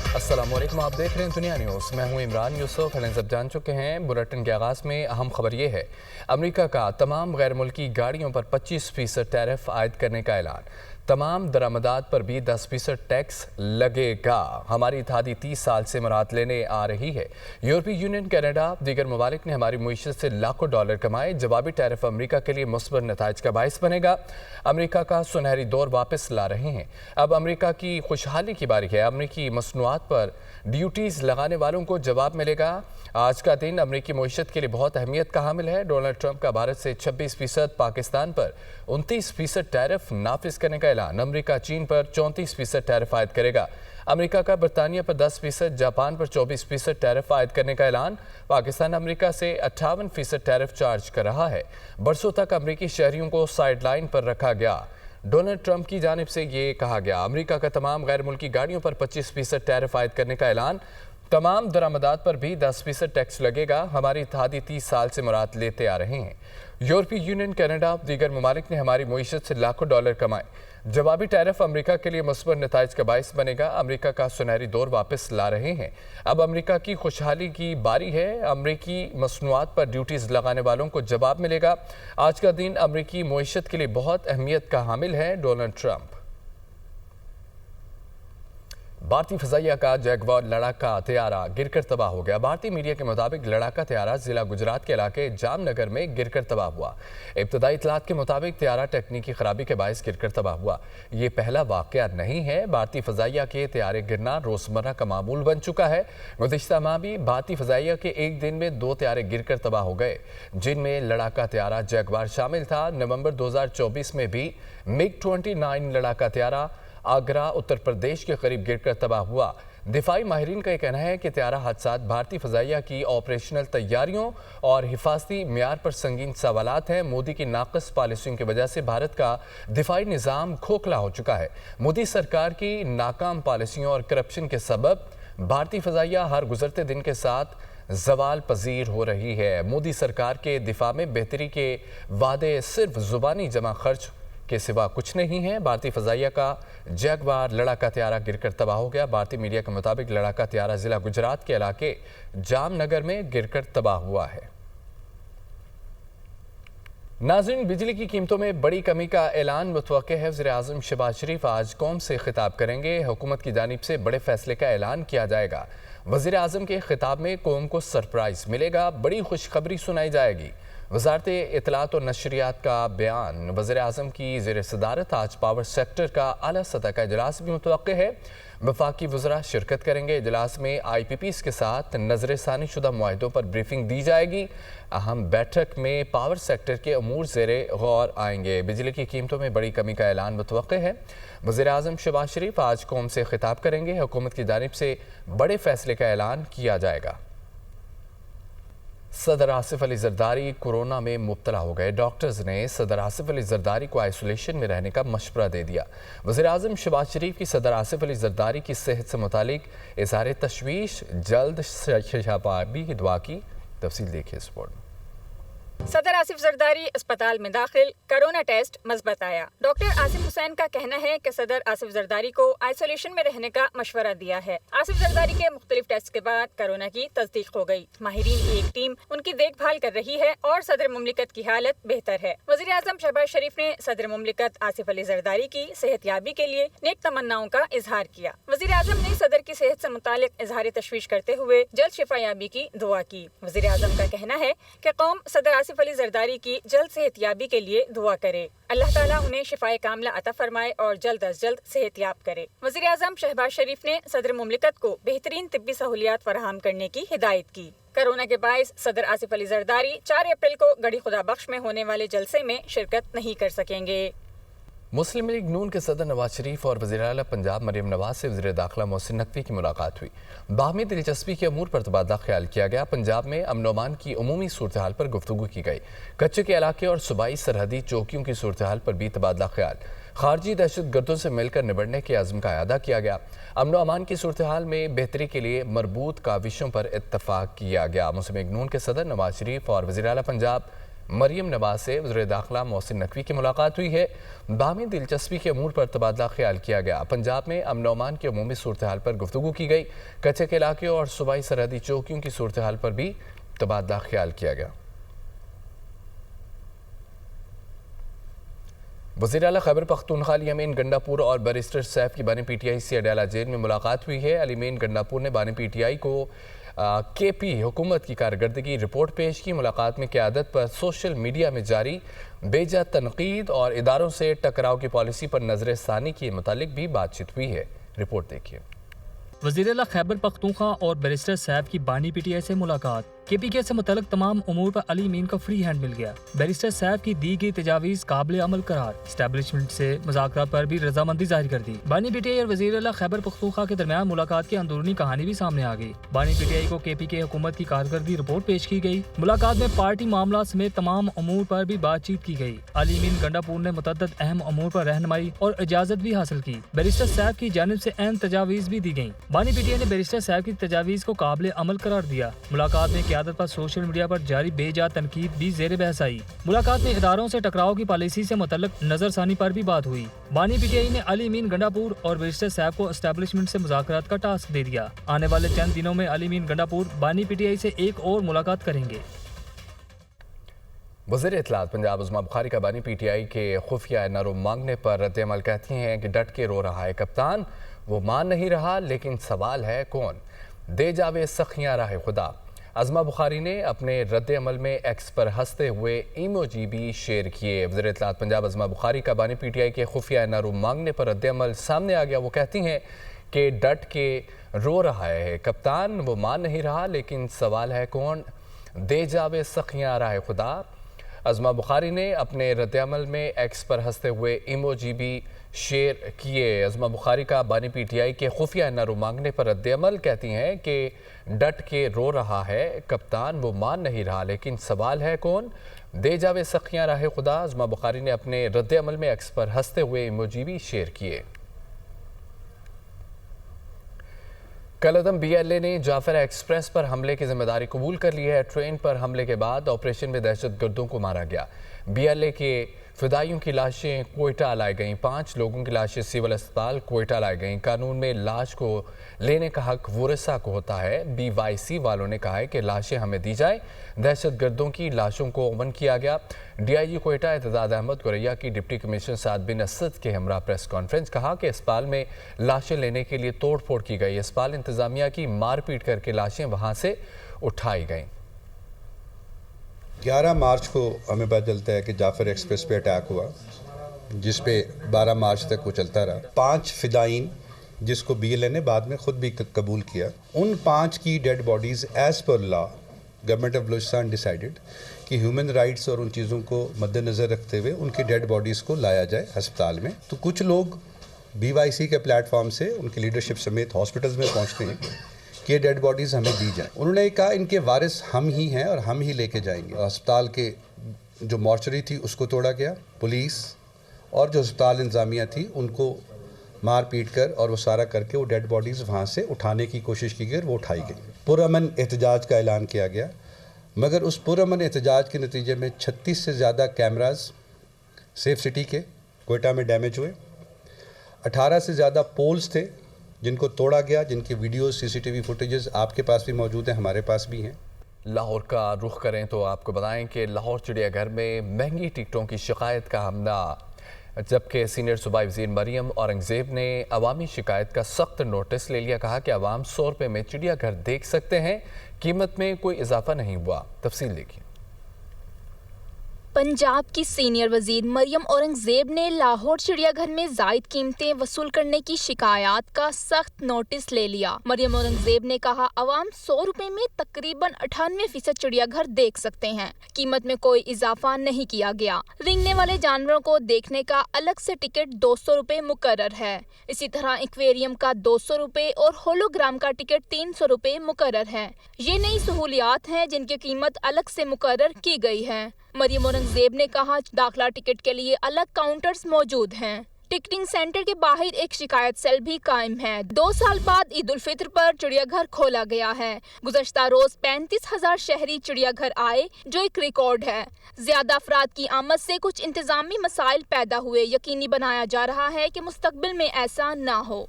अस्सलाम वालेकुम, आप देख रहे हैं दुनिया न्यूज़। मैं हूं इमरान यूसुफ। हेडलाइंस सब जान चुके हैं। बुलेटिन के आगाज़ में अहम खबर ये है, अमेरिका का तमाम गैर मुल्की गाड़ियों पर 25% टैरिफ आयद करने का ऐलान। तमाम दरामदात पर भी 10% टैक्स लगेगा। हमारी इत्तेहादी 30 साल से मुराद लेने आ रही है। यूरोपीय यूनियन, कनाडा, दीगर ममालिक ने हमारी मुईशत से लाखों डॉलर कमाए। जवाबी टैरिफ अमेरिका के लिए मुस्बत नताइज का बाइस बनेगा। अमेरिका का सुनहरी दौर वापस ला रहे हैं। अब अमेरिका की खुशहाली की बारी है। अमेरिकी मसनूआत पर ड्यूटीज़ लगाने वालों को जवाब मिलेगा। आज का दिन अमेरिकी मईशत के लिए बहुत अहमियत का हामिल है। डोनाल्ड ट्रंप का भारत से 26%, पाकिस्तान पर 29% टैरिफ नाफिज करने का ऐलान। अमेरिका चीन पर 34% टैरिफ आयद करेगा। अमेरिका का बरतानिया पर 10%, जापान पर 24% टैरिफ आयद करने का ऐलान। पाकिस्तान अमेरिका से 58% टैरिफ चार्ज कर रहा है। बरसों तक अमेरिकी शहरियों को साइडलाइन पर रखा गया। डोनाल्ड ट्रंप की जानिब से ये कहा गया, अमेरिका का तमाम गैर मुल्की गाड़ियों पर 25% टैरिफ आयद करने का ऐलान। तमाम दरामदात पर भी 10% टैक्स लगेगा। हमारी इत्तेहादी 30 साल से मुराद लेते आ रहे हैं। यूरोपीय यूनियन, कनाडा, दीगर ममालिक ने हमारी मुईशत से लाखों डॉलर कमाए। जवाबी टैरिफ अमेरिका के लिए मुस्बत नताइज का बाइस बनेगा। अमेरिका का सुनहरी दौर वापस ला रहे हैं। अब अमेरिका की खुशहाली की बारी है। अमेरिकी मसनूआत पर ड्यूटीज़ लगाने वालों को जवाब मिलेगा। आज का दिन अमेरिकी मुईशत के लिए बहुत अहमियत का हामिल है। Donald Trump. भारतीय फ़ज़ाइया का जैगवार लड़ाका तैयारा गिरकर तबाह हो गया। भारतीय मीडिया के मुताबिक लड़ाका तैयारा जिला गुजरात के इलाके जामनगर में गिरकर तबाह हुआ। इब्तदाई इतलात के मुताबिक तैयारा तकनीकी खराबी के बायस गिरकर तबाह हुआ। ये पहला वाक़या नहीं है। भारतीय फ़ज़ाइया के तैयारे गिरना रोज़मर्रा का मामूल बन चुका है। गुज़िश्ता माह भी भारतीय फ़ज़ाइया के एक दिन में 2 तैयारे गिरकर तबाह हो गए, जिनमें लड़ाका तैयारा जैगवार शामिल था। नवंबर 2024 में भी MiG-29 लड़ाका तैयारा आगरा, उत्तर प्रदेश के करीब गिरकर तबाह हुआ। दिफाई माहिरीन का कहना है कि तैयारा हादसात भारतीय फ़ज़ाइया की ऑपरेशनल तैयारियों और हिफाजती म्यार पर संगीन सवालात हैं। मोदी की नाक़िस पॉलिसियों की वजह से भारत का दिफाई निज़ाम खोखला हो चुका है। मोदी सरकार की नाकाम पॉलिसियों और करप्शन के सबब भारतीय फ़ज़ाइया हर गुजरते दिन के साथ ज़वाल पजीर हो रही है। मोदी सरकार के दिफा में बेहतरी के वादे सिर्फ ज़ुबानी जमा खर्च के सिवा कुछ नहीं है। भारतीय फ़ज़ाइया का जैगवार लड़ाका तैयारा गिरकर तबाह हो गया। भारतीय मीडिया के मुताबिक लड़ाका तैयारा जिला गुजरात के इलाके जामनगर में गिरकर तबाह हुआ है। नाज़रीन, बिजली की कीमतों में बड़ी कमी का ऐलान मुतवक्के है। वज़ीर-ए-आज़म शहबाज शरीफ आज कौम से खिताब करेंगे। हुकूमत की जानिब से बड़े फैसले का ऐलान किया जाएगा। वज़ीर-ए-आज़म के खिताब में कौम को सरप्राइज़ मिलेगा। बड़ी खुशखबरी सुनाई जाएगी। वज़ारत इत्तलात और नशरियात का बयान। वज़ीर-ए-आज़म की ज़ेर सदारत आज पावर सेक्टर का आला सतह का इजलास भी मुतवक्के है। वफाकी वज़रा शिरकत करेंगे। इजलास में IPPs के साथ नज़रसानी शुदा मुआहिदों पर ब्रीफिंग दी जाएगी। अहम बैठक में पावर सेक्टर के अमूर ज़ेरे गौर आएंगे। बिजली की कीमतों में बड़ी कमी का ऐलान मुतवक्के है। वज़ीर-ए-आज़म शहबाज शरीफ आज कौम से खिताब करेंगे। हुकूमत की जानिब से बड़े फैसले का ऐलान किया जाएगा। सदर आसिफ अली जरदारी कोरोना में मुब्तला हो गए। डॉक्टर्स ने सदर आसिफ अली जरदारी को आइसोलेशन में रहने का मशवरा दे दिया। वज़ीर-ए-आज़म शहबाज शरीफ की सदर आसिफ अली जरदारी की सेहत से मुतालिक इज़हार तशवीश, जल्द शफायाबी की दुआ की। तफसील देखिए इस रिपोर्ट में। सदर आसिफ जरदारी अस्पताल में दाखिल, कोरोना टेस्ट मस्बत आया। डॉक्टर आसिफ हुसैन का कहना है कि सदर आसिफ जरदारी को आइसोलेशन में रहने का मशवरा दिया है। आसिफ जरदारी के मुख्तलिफ टेस्ट के बाद कोरोना की तस्दीक हो गई। माहिरीन की एक टीम उनकी देखभाल कर रही है और सदर मुमलिकत की हालत बेहतर है। वज़ीर-ए-आज़म शहबाज शरीफ ने सदर मुमलिकत आसिफ अली जरदारी की सेहतयाबी के लिए नेक तमन्नाओं का इजहार किया। वज़ीर-ए-आज़म ने सदर की सेहत से मुतालिक इजहार तशवीश करते हुए जल्द शिफायाबी की दुआ की। वज़ीर-ए-आज़म का कहना है कि कौम सदर आसिफ अली जरदारी की जल्द सेहतयाबी के लिए दुआ करे। अल्लाह ताला उन्हें शिफाए कामला अता फरमाए और जल्द अज जल्द सेहतयाब करे। वज़ीर-ए-आज़म शहबाज शरीफ ने सदर मुमलिकत को बेहतरीन तिब्बी सहूलियात फराहम करने की हिदायत की। कोरोना के बायस सदर आसिफ अली जरदारी 4 अप्रैल को गढ़ी खुदा बख्श में होने वाले जलसे में शिरकत नहीं कर सकेंगे। मुस्लिम लीग नून के सदर नवाज शरीफ और वज़ीर आला पंजाब मरियम नवाज से वज़ीर दाखिला मोहसिन नकवी की मुलाकात हुई। बाहमी दिलचस्पी के अमूर पर तबादला ख्याल किया गया। पंजाब में अमन व अमान की उमूमी सूरत हाल पर गुफ्तगू की गई। कच्चे के इलाके और सूबाई सरहदी चौकियों की सूरत हाल पर भी तबादला ख्याल। खारजी दहशत गर्दों से मिलकर निबड़ने के अज़्म का अदा किया गया। अमन व अमान की सूरत हाल में बेहतरी के लिए मरबूत काविशों पर इत्तफाक किया गया। मुस्लिम लीग नून के सदर नवाज शरीफ और वज़ीर आला पंजाब مریم نواز سے وزیر داخلہ محسن نقوی کی ملاقات ہوئی ہے۔ باہمی دلچسپی کے امور پر تبادلہ خیال کیا گیا۔ پنجاب میں امن و امان کی عمومی صورتحال پر گفتگو کی گئی۔ کچے کے علاقے اور صوبائی سرحدی چوکیوں کی صورتحال پر بھی تبادلہ خیال کیا گیا۔ وزیر اعلیٰ خیبر پختونخوا علی امین گنڈاپور اور بیرسٹر سیف کی بانی پی ٹی آئی سے اڈیالہ جیل میں ملاقات ہوئی ہے۔ علی امین گنڈاپور نے بانی پی ٹی آئی کو کے پی حکومت کی کارکردگی رپورٹ پیش کی۔ ملاقات میں قیادت پر سوشل میڈیا میں جاری بے جا تنقید اور اداروں سے ٹکراؤ کی پالیسی پر نظر ثانی کے متعلق بھی بات چیت ہوئی ہے۔ رپورٹ دیکھیے۔ وزیر اعلیٰ خیبر پختونخوا اور بیرسٹر سیف کی بانی پی ٹی آئی سے ملاقات۔ کے پی کے سے متعلق تمام امور پر علی امین کا فری ہینڈ مل گیا۔ بیرسٹر سیف کی دی گئی تجاویز قابل عمل قرار۔ اسٹیبلشمنٹ سے مذاکرات پر بھی رضامندی ظاہر کر دی۔ بانی پی ٹی آئی اور وزیر اعلیٰ خیبر پختونخوا کے درمیان ملاقات کی اندرونی کہانی بھی سامنے آ گئی۔ بانی پی ٹی آئی کو کے پی کے حکومت کی کارکردگی رپورٹ پیش کی گئی۔ ملاقات میں پارٹی معاملات سمیت تمام امور پر بھی بات چیت کی گئی۔ علی امین گنڈاپور نے متعدد اہم امور پر رہنمائی اور اجازت بھی حاصل کی۔ بیرسٹر سیف کی جانب سے اہم تجاویز بھی دی گئیں۔ بانی پی ٹی آئی نے بیرسٹر سیف کی تجاویز کو قابل عمل قرار دیا۔ ملاقات میں قیادت پر سوشل میڈیا پر جاری بے جا تنقید بھی زیر بحث آئی۔ ملاقات میں اداروں سے ٹکراؤ کی پالیسی سے متعلق نظر ثانی پر بھی بات ہوئی۔ بانی پی ٹی آئی نے علی امین گنڈاپور اور بیرسٹر سیف کو اسٹیبلشمنٹ سے مذاکرات کا ٹاسک دے دیا۔ آنے والے چند دنوں میں علی امین گنڈاپور بانی پی ٹی آئی سے ایک اور ملاقات کریں گے۔ وزیر اطلاعات پنجاب عظمیٰ بخاری کا بانی پی ٹی آئی کے خفیہ نرو مانگنے پر رد عمل کہتی ہیں کہ ڈٹ کے رو رہا ہے کپتان، وہ مان نہیں رہا لیکن سوال ہے کون؟ دے جاوے سخیاں راہ خدا۔ عظمیٰ بخاری نے اپنے رد عمل میں ایکس پر ہنستے ہوئے ایموجی بھی شیئر کیے۔ وزیر اطلاعات پنجاب عظمیٰ بخاری کا بانی پی ٹی آئی کے خفیہ نرو مانگنے پر رد عمل سامنے آ گیا۔ وہ کہتی ہیں کہ ڈٹ کے رو رہا ہے کپتان، وہ مان نہیں رہا لیکن سوال ہے کون؟ دے جاوے سخیاں راہ خدا۔ عظمیٰ بخاری نے اپنے رد عمل میں ایکس پر ہنستے ہوئے ایموجی بھی شیئر کیے۔ عظمیٰ بخاری کا بانی پی ٹی آئی کے خفیہ نرو مانگنے پر رد عمل کہتی ہیں کہ ڈٹ کے رو رہا ہے کپتان، وہ مان نہیں رہا لیکن سوال ہے کون؟ دے جاوے سخیاں راہ خدا۔ عظمیٰ بخاری نے اپنے رد عمل میں ایکس پر ہنستے ہوئے ایموجی بھی شیئر کیے۔ کالعدم بی ایل اے نے جعفر ایکسپریس پر حملے کی ذمہ داری قبول کر لی ہے۔ ٹرین پر حملے کے بعد آپریشن میں دہشت گردوں کو مارا گیا۔ بی ایل اے کے فدائیوں کی لاشیں کوئٹہ لائی گئیں۔ 5 لوگوں کی لاشیں سول اسپتال کوئٹہ لائی گئیں۔ قانون میں لاش کو لینے کا حق ورثاء کو ہوتا ہے۔ بی وائی سی والوں نے کہا ہے کہ لاشیں ہمیں دی جائیں۔ دہشت گردوں کی لاشوں کو امن کیا گیا۔ ڈی آئی جی کوئٹہ اعتداد احمد گوریا کی ڈپٹی کمشنر سعد بن اسد کے ہمراہ پریس کانفرنس کہا کہ اسپتال میں لاشیں لینے کے لیے توڑ پھوڑ کی گئی۔ اسپتال انتظامیہ کی مار پیٹ کر کے لاشیں وہاں سے اٹھائی گئیں۔ 11 مارچ کو ہمیں پتہ چلتا ہے کہ جعفر ایکسپریس پہ اٹیک ہوا، جس پہ 12 مارچ تک وہ چلتا رہا۔ 5 فدائین جس کو بی ایل اے نے بعد میں خود بھی قبول کیا، ان 5 کی dead bodies as per law government of Balochistan decided کہ ہیومن رائٹس اور ان چیزوں کو مد نظر رکھتے ہوئے ان کی ڈیڈ باڈیز کو لایا جائے ہسپتال میں۔ تو کچھ لوگ بی وائی سی کے پلیٹ فارم سے ان کی لیڈرشپ سمیت ہاسپٹلز میں پہنچتے ہیں کہ یہ ڈیڈ باڈیز ہمیں دی جائیں۔ انہوں نے کہا ان کے وارث ہم ہی ہیں اور ہم ہی لے کے جائیں گے۔ ہسپتال کے جو مارچری تھی اس کو توڑا گیا، پولیس اور جو ہسپتال انتظامیہ تھی ان کو مار پیٹ کر اور وہ سارا کر کے وہ ڈیڈ باڈیز وہاں سے اٹھانے کی کوشش کی گئی اور وہ اٹھائی گئی۔ پرامن احتجاج کا اعلان کیا گیا، مگر اس پرامن احتجاج کے نتیجے میں 36 سے زیادہ کیمراز سیف سٹی کے کوئٹہ میں ڈیمیج ہوئے۔ 18 سے زیادہ پولز تھے جن کو توڑا گیا، جن کی ویڈیوز سی سی ٹی وی فوٹیجز آپ کے پاس بھی موجود ہیں، ہمارے پاس بھی ہیں۔ لاہور کا رخ کریں تو آپ کو بتائیں کہ لاہور چڑیا گھر میں مہنگی ٹکٹوں کی شکایت کا حملہ، جبکہ سینئر صوبائی وزیر مریم اورنگزیب نے عوامی شکایت کا سخت نوٹس لے لیا۔ کہا کہ عوام 100 روپے میں چڑیا گھر دیکھ سکتے ہیں، قیمت میں کوئی اضافہ نہیں ہوا۔ تفصیل دیکھیں۔ پنجاب کی سینئر وزیر مریم اورنگزیب نے لاہور چڑیا گھر میں زائد قیمتیں وصول کرنے کی شکایات کا سخت نوٹس لے لیا۔ مریم اورنگزیب نے کہا عوام 100 روپے میں تقریباً 98% چڑیا گھر دیکھ سکتے ہیں، قیمت میں کوئی اضافہ نہیں کیا گیا۔ رینگنے والے جانوروں کو دیکھنے کا الگ سے ٹکٹ 200 روپے مقرر ہے۔ اسی طرح ایکویریم کا 200 روپے اور ہولوگرام کا ٹکٹ 300 روپے مقرر ہے۔ یہ نئی سہولیات ہیں جن کی قیمت الگ سے مقرر کی گئی ہے۔ مریم اورنگزیب نے کہا داخلہ ٹکٹ کے لیے الگ کاؤنٹرز موجود ہیں۔ टिकटिंग सेंटर के बाहर एक शिकायत सेल भी कायम है। 2 साल बाद ईद उल फित्र पर चिड़ियाघर खोला गया है। गुज़श्ता रोज 35,000 शहरी चिड़ियाघर आए, जो एक रिकॉर्ड है। ज्यादा अफराद की आमद से कुछ इंतजामी मसाइल पैदा हुए। यकीनी बनाया जा रहा है कि मुस्तकबिल में ऐसा ना हो।